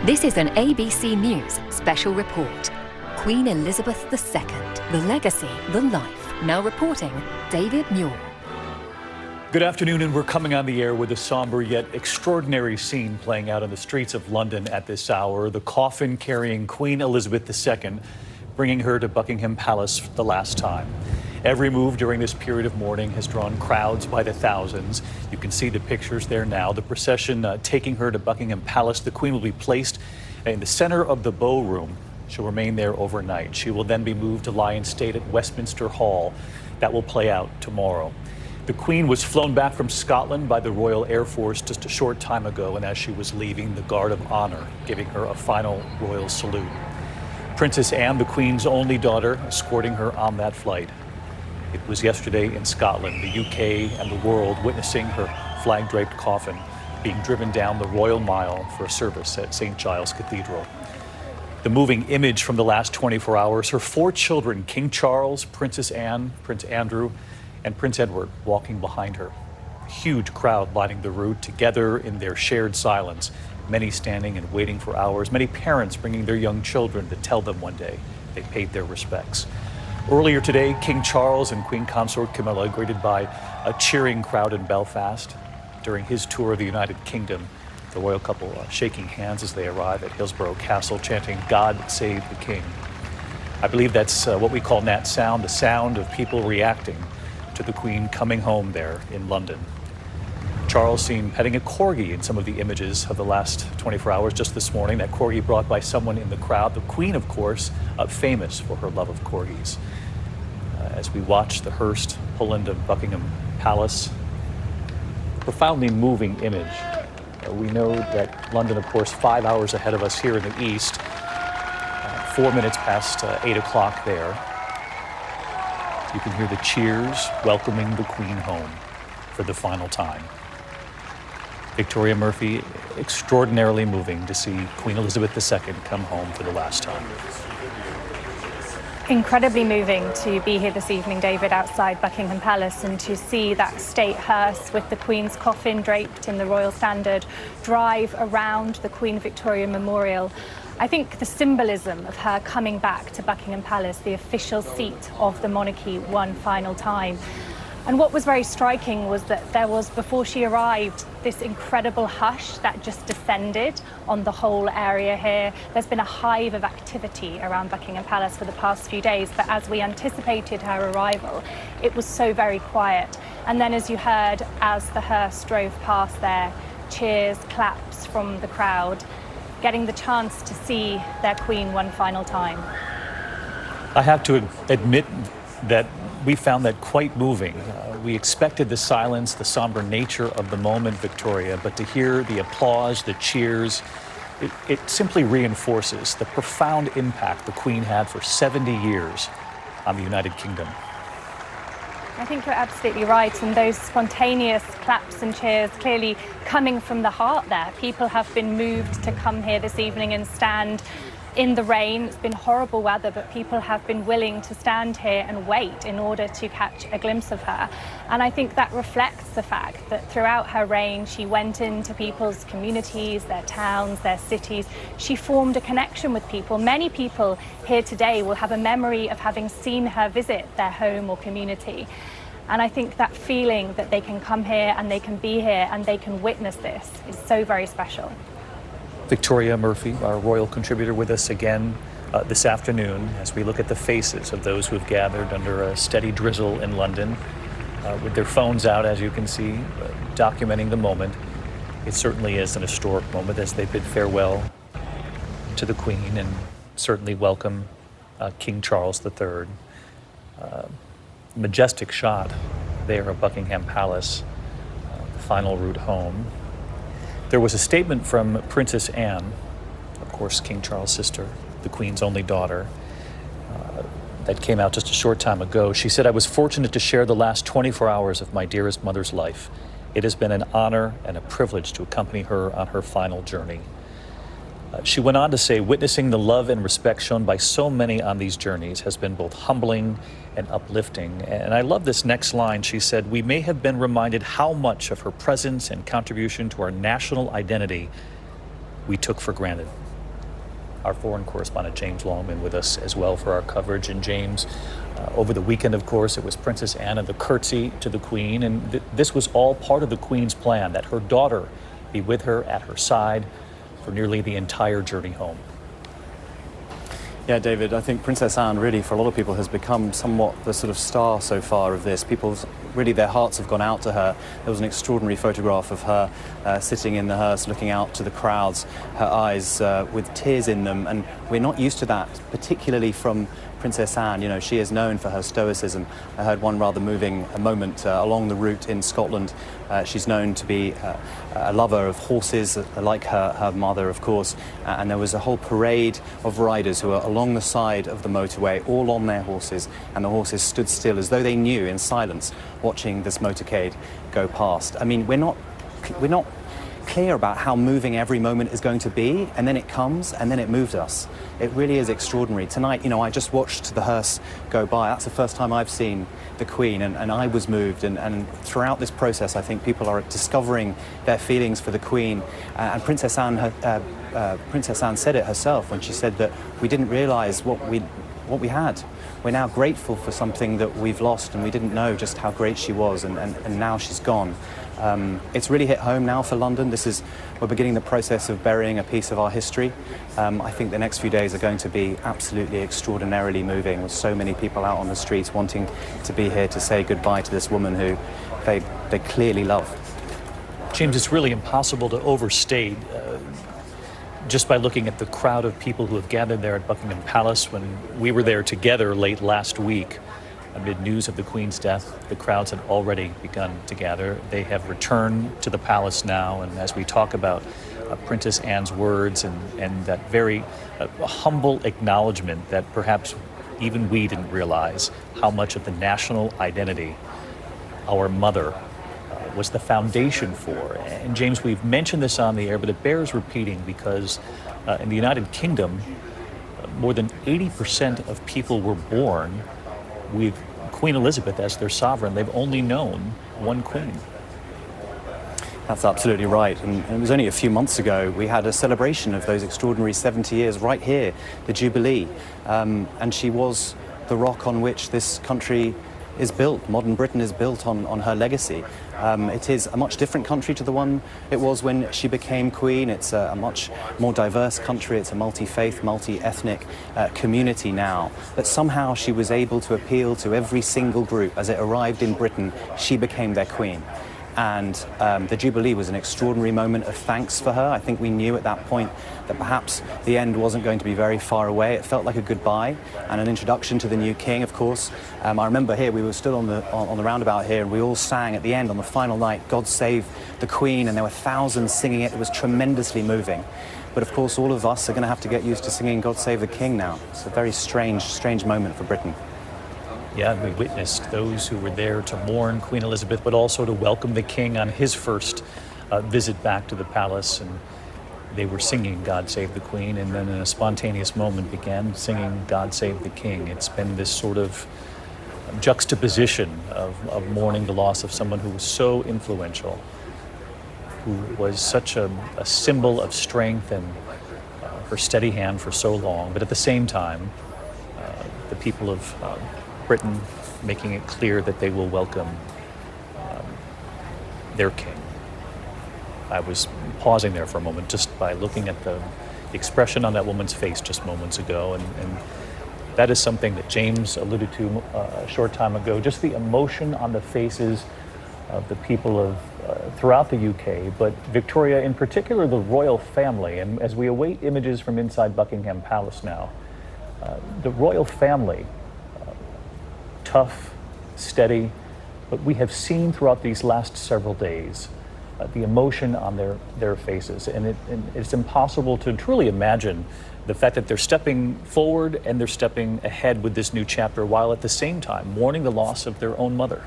This is an ABC News special report. Queen Elizabeth II, the legacy, the life. Now reporting, David Muir. Good afternoon, and we're coming on the air with a somber yet extraordinary scene playing out on the streets of London at this hour. The coffin carrying Queen Elizabeth II, bringing her to Buckingham Palace for the last time. Every move during this period of mourning has drawn crowds by the thousands. You can see the pictures there now. The procession taking her to Buckingham Palace. The Queen will be placed in the center of the Bow Room. She'll remain there overnight. She will then be moved to lie in state at Westminster Hall. That will play out tomorrow. The Queen was flown back from Scotland by the Royal Air Force just a short time ago, and as she was leaving, the Guard of Honor giving her a final royal salute. Princess Anne, the Queen's only daughter, escorting her on that flight. It was yesterday in Scotland, the UK and the world witnessing her flag-draped coffin being driven down the Royal Mile for a service at St. Giles Cathedral. The moving image from the last 24 hours, her four children, King Charles, Princess Anne, Prince Andrew, and Prince Edward walking behind her. A huge crowd lining the route together in their shared silence, many standing and waiting for hours, many parents bringing their young children to tell them one day they paid their respects. Earlier today, King Charles and Queen Consort Camilla, greeted by a cheering crowd in Belfast. During his tour of the United Kingdom, the royal couple shaking hands as they arrive at Hillsborough Castle, chanting, "God save the King." I believe that's what we call Nat Sound, the sound of people reacting to the Queen coming home there in London. Charles seen petting a corgi in some of the images of the last 24 hours just this morning. That corgi brought by someone in the crowd. The Queen, of course, famous for her love of corgis. As we watch the hearse pull into Buckingham Palace, profoundly moving image. We know that London, of course, 5 hours ahead of us here in the east, 4 minutes past 8 o'clock there. You can hear the cheers welcoming the Queen home for the final time. Victoria Murphy, extraordinarily moving to see Queen Elizabeth II come home for the last time. Incredibly moving to be here this evening, David, outside Buckingham Palace, and to see that state hearse with the Queen's coffin draped in the royal standard drive around the Queen Victoria Memorial. I think the symbolism of her coming back to Buckingham Palace, the official seat of the monarchy, one final time. And what was very striking was that there was, before she arrived, this incredible hush that just descended on the whole area here. There's been a hive of activity around Buckingham Palace for the past few days, but as we anticipated her arrival, it was so very quiet. And then, as you heard, as the hearse drove past there, cheers, claps from the crowd, getting the chance to see their Queen one final time. I have to admit that we found that quite moving. We expected the silence, the somber nature of the moment, Victoria, but to hear the applause, the cheers, it simply reinforces the profound impact the Queen had for 70 years on the United Kingdom. I think you're absolutely right, and those spontaneous claps and cheers clearly coming from the heart there. People have been moved to come here this evening and stand in the rain. It's been horrible weather, but people have been willing to stand here and wait in order to catch a glimpse of her. And I think that reflects the fact that throughout her reign, she went into people's communities, their towns, their cities. She formed a connection with people. Many people here today will have a memory of having seen her visit their home or community. And I think that feeling that they can come here and they can be here and they can witness this is so very special. Victoria Murphy, our royal contributor, with us again this afternoon as we look at the faces of those who have gathered under a steady drizzle in London with their phones out, as you can see, documenting the moment. It certainly is an historic moment as they bid farewell to the Queen and certainly welcome King Charles III. Majestic shot there of Buckingham Palace, the final route home. There was a statement from Princess Anne, of course, King Charles' sister, the Queen's only daughter, that came out just a short time ago. She said, "I was fortunate to share the last 24 hours of my dearest mother's life. It has been an honor and a privilege to accompany her on her final journey." She went on to say, "Witnessing the love and respect shown by so many on these journeys has been both humbling and uplifting." And I love this next line. She said, "We may have been reminded how much of her presence and contribution to our national identity we took for granted." our foreign correspondent James Longman with us as well for our coverage. And James, over the weekend, of course, it was Princess Anne and the curtsy to the Queen, and this was all part of the Queen's plan, that her daughter be with her at her side for nearly the entire journey home. Yeah, David, I think Princess Anne really, for a lot of people, has become somewhat the sort of star so far of this. People's, really, their hearts have gone out to her. There was an extraordinary photograph of her sitting in the hearse, looking out to the crowds, her eyes with tears in them. And we're not used to that, particularly from Princess Anne. You know, she is known for her stoicism. I heard one rather moving moment along the route in Scotland. She's known to be a lover of horses, like her mother, of course. And there was a whole parade of riders who were along the side of the motorway, all on their horses. And the horses stood still as though they knew, in silence, watching this motorcade go past. I mean, we're not clear about how moving every moment is going to be, and then it comes and then it moves us. It really is extraordinary. Tonight, you know, I just watched the hearse go by. That's the first time I've seen the Queen, and I was moved. And throughout this process, I think people are discovering their feelings for the Queen. And Princess Anne said it herself when she said that we didn't realise what we had. We're now grateful for something that we've lost, and we didn't know just how great she was, and now she's gone. It's really hit home now for London. We're beginning the process of burying a piece of our history. I think the next few days are going to be absolutely extraordinarily moving, with so many people out on the streets wanting to be here to say goodbye to this woman who they clearly love. James, it's really impossible to overstate just by looking at the crowd of people who have gathered there at Buckingham Palace. When we were there together late last week, amid news of the Queen's death, the crowds had already begun to gather. They have returned to the palace now, and as we talk about Princess Anne's words and that very humble acknowledgement that perhaps even we didn't realize how much of the national identity our mother was the foundation for. And James, we've mentioned this on the air, but it bears repeating because in the United Kingdom, more than 80% of people were born with Queen Elizabeth as their sovereign. They've only known one queen. That's absolutely right. And it was only a few months ago we had a celebration of those extraordinary 70 years right here, the Jubilee. And she was the rock on which this country is built. Modern Britain is built on her legacy. It is a much different country to the one it was when she became queen. It's a much more diverse country. It's a multi-faith, multi-ethnic community now. But somehow she was able to appeal to every single group. As it arrived in Britain, she became their queen. And the Jubilee was an extraordinary moment of thanks for her. I think we knew at that point that perhaps the end wasn't going to be very far away. It felt like a goodbye and an introduction to the new king, of course. I remember here, we were stood on the roundabout here, and we all sang at the end on the final night, "God Save the Queen," and there were thousands singing it. It was tremendously moving. But of course, all of us are going to have to get used to singing "God Save the King" now. It's a very strange moment for Britain. Yeah, we witnessed those who were there to mourn Queen Elizabeth, but also to welcome the king on his first visit back to the palace. And they were singing "God Save the Queen," and then in a spontaneous moment began singing "God Save the King." It's been this sort of juxtaposition of mourning the loss of someone who was so influential, who was such a symbol of strength and her steady hand for so long, but at the same time, the people of Britain making it clear that they will welcome their king. I was pausing there for a moment just by looking at the expression on that woman's face just moments ago, and that is something that James alluded to a short time ago, just the emotion on the faces of the people of throughout the UK, but Victoria in particular, the royal family. And as we await images from inside Buckingham Palace now, the royal family, tough, steady, but we have seen throughout these last several days the emotion on their faces, and it's impossible to truly imagine the fact that they're stepping forward and they're stepping ahead with this new chapter, while at the same time mourning the loss of their own mother.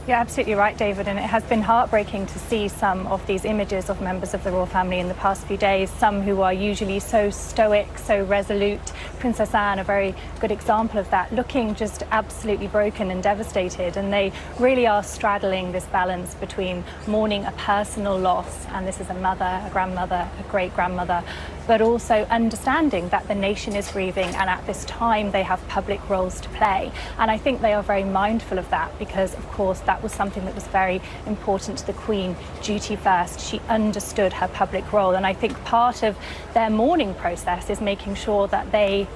You're absolutely right, David, and it has been heartbreaking to see some of these images of members of the royal family in the past few days, some who are usually so stoic, so resolute. Princess Anne, a very good example of that, looking just absolutely broken and devastated, and they really are straddling this balance between mourning a personal loss, and this is a mother, a grandmother, a great-grandmother, but also understanding that the nation is grieving, and at this time they have public roles to play. And I think they are very mindful of that because, of course, that was something that was very important to the Queen. Duty first. She understood her public role, and I think part of their mourning process is making sure that they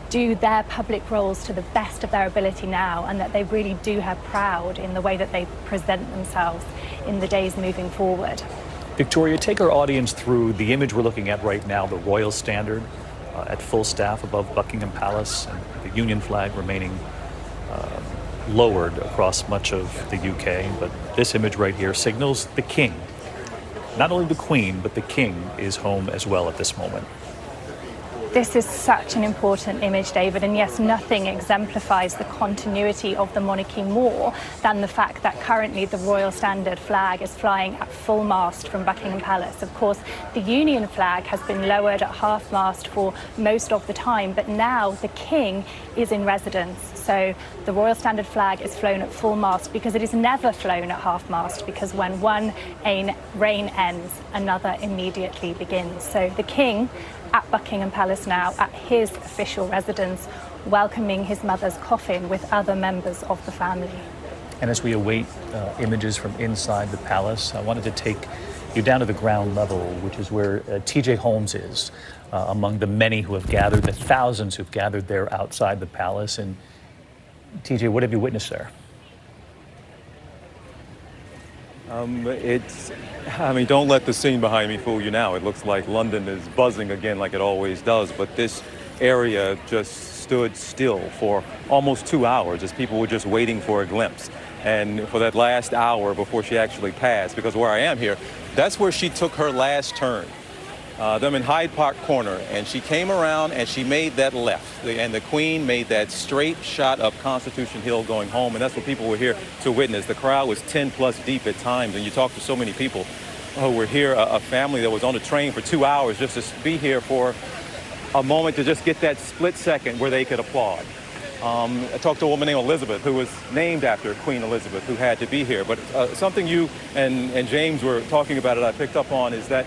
do their public roles to the best of their ability now, and that they really do her proud in the way that they present themselves in the days moving forward. Victoria, take our audience through the image we're looking at right now, the royal standard at full staff above Buckingham Palace, and the Union flag remaining lowered across much of the UK. But this image right here signals the King. Not only the Queen, but the King is home as well at this moment. This is such an important image, David, and yes, nothing exemplifies the continuity of the monarchy more than the fact that currently the Royal Standard flag is flying at full mast from Buckingham Palace. Of course, the Union flag has been lowered at half mast for most of the time, but now the King is in residence. So the Royal Standard flag is flown at full mast because it is never flown at half mast, because when one reign ends, another immediately begins. So the King at Buckingham Palace now, at his official residence, welcoming his mother's coffin with other members of the family. And as we await images from inside the palace, I wanted to take you down to the ground level, which is where TJ Holmes is, among the many who have gathered, the thousands who've gathered there outside the palace. And TJ, what have you witnessed there? Don't let the scene behind me fool you now. It looks like London is buzzing again like it always does, but this area just stood still for almost 2 hours as people were just waiting for a glimpse. And for that last hour before she actually passed, because where I am here, that's where she took her last turn. Them in Hyde Park Corner, and she came around and she made that left, and the Queen made that straight shot up Constitution Hill going home, and that's what people were here to witness. The crowd was 10 plus deep at times, and you talk to so many people who were here, a family that was on the train for 2 hours just to be here for a moment to just get that split second where they could applaud. I talked to a woman named Elizabeth, who was named after Queen Elizabeth, who had to be here. But something you and James were talking about it, I picked up on, is that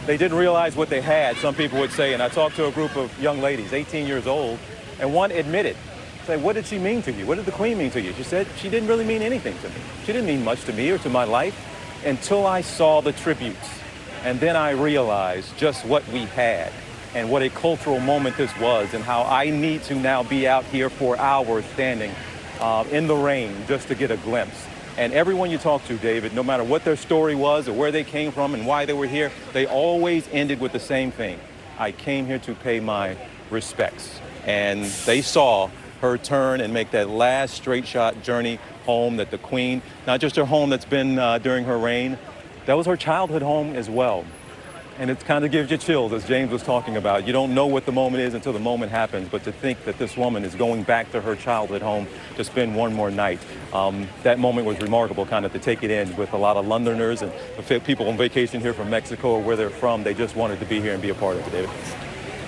they didn't realize what they had, some people would say. And I talked to a group of young ladies, 18 years old, and one admitted, say, what did she mean to you? What did the Queen mean to you? She said, she didn't really mean anything to me. She didn't mean much to me or to my life until I saw the tributes. And then I realized just what we had and what a cultural moment this was, and how I need to now be out here for hours standing in the rain just to get a glimpse. And everyone you talk to, David, no matter what their story was or where they came from and why they were here, they always ended with the same thing. I came here to pay my respects. And they saw her turn and make that last straight shot journey home, that the Queen, not just her home that's been during her reign, that was her childhood home as well. And it kind of gives you chills, as James was talking about. You don't know what the moment is until the moment happens, but to think that this woman is going back to her childhood home to spend one more night, that moment was remarkable, kind of to take it in with a lot of Londoners and people on vacation here from Mexico or where they're from. They just wanted to be here and be a part of it, David.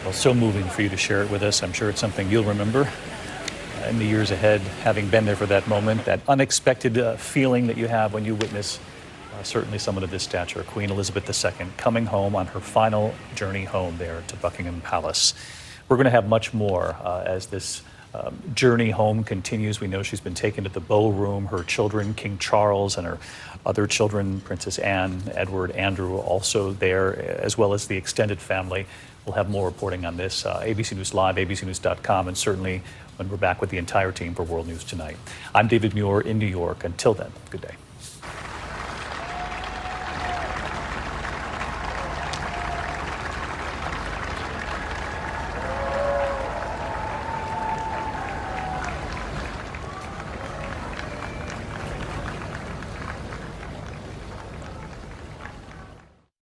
Well, so moving for you to share it with us. I'm sure it's something you'll remember in the years ahead, having been there for that moment, that unexpected feeling that you have when you witness certainly someone of this stature, Queen Elizabeth II, coming home on her final journey home there to Buckingham Palace. We're going to have much more as this journey home continues. We know she's been taken to the Beau Room. Her children, King Charles, and her other children, Princess Anne, Edward, Andrew, also there, as well as the extended family. We'll have more reporting on this. ABC News Live, abcnews.com, and certainly when we're back with the entire team for World News Tonight. I'm David Muir in New York. Until then, good day.